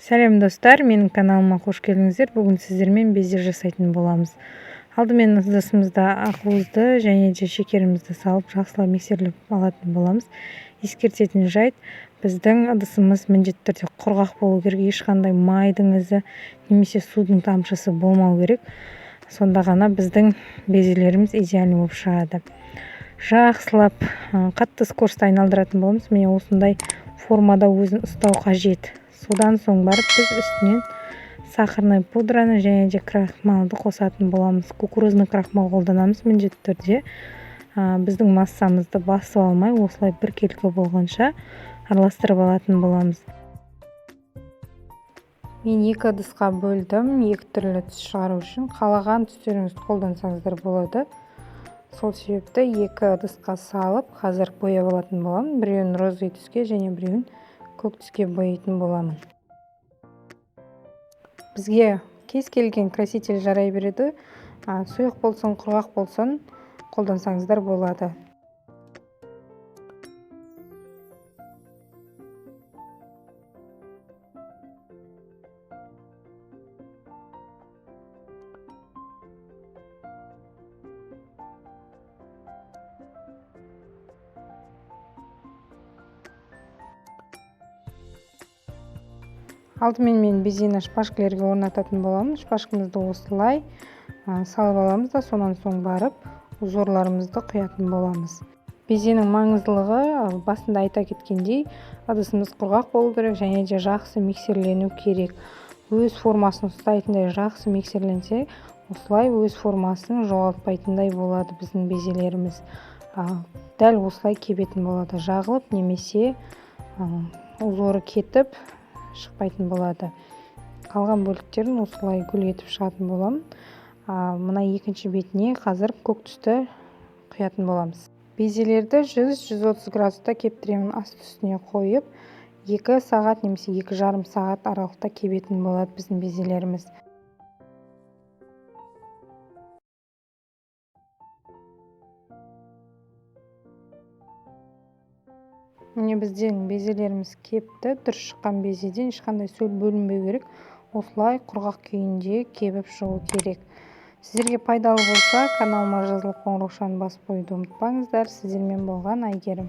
Сәлем достар, менің каналыма қош келдіңіздер. Бүгін сіздермен бездер жасайтын боламыз. Алдымен ыдысымызда ақуызды және де шекерімізді салып жақсылап миксерлеп алатын боламыз. Ескертетін жайт, біздің ыдысымыз міндетті түрде құрғақ болу керек, ешқандай майдың ізі немесе судың тамшысы болмау керек. Сонда ғана біздің безелеріміз идеальный болып шығады. Жақсылап қатты скорості айналдыратын боламыз. Міне осындай формада өзін ұстау қажет. Содан соң барып біз үстінен сахарный пудраны және де крахмалды қосатын боламыз. Кукурузный крахмал қолданамыз міндетті түрде. Біздің массамызды басып алмай, осылай біркелкі болғанша араластырып алатын боламыз. Мен екі ыдысқа бөлдім, екі түрлі түс шығару үшін. Қалаған түстеріңізді қолдансаңыздар болады. Сол себепті екі ыдысқа салып, қазір бояп алатын боламын. Біреуін розовый түске және біреуін көк түске бояйтын боламын. Бізге кез келген краситель жарай береді. Сұйық болсын, құрғақ болсын, қолдансаңыздар болады. Алдымен мен безені шпажкалерге орнататын боламын. Шпажкамызды осылай салып аламыз да, сонан соң барып узорларымызды құятын боламыз. Безенің маңыздылығы басында айта кеткендей, ыдысымыз құрғақ болу керек және де жақсы миксерлену керек. Өз формасын ұстайтындай жақсы миксерленсе, осылай өз формасын жоғалтпайтындай болады біздің безелеріміз. Дәл осылай кебетін болады, жағылып немесе узоры кетіп шықпайтын болады. Қалған бөліктерін осылай гүл етіп шығатын боламын. Мына екінші бетіне қазір көк түсті құятын боламыз. Безелерді 100-130 градуста кептіремін, асты үстіне қойып, 2 сағат немесе 2,5 сағат аралықта кебетін болады біздің безелеріміз. Міне біздің безелеріміз кепті, дұрыс шыққан безеден ешқандай сөл бөлінбеу керек. Осылай құрғақ күйінде кебіп шығу керек. Сіздерге пайдалы болса, каналыма жазылып қоңыраушаны басып қоюды ұмытпаңыздар. Сіздермен болған Әйгерім.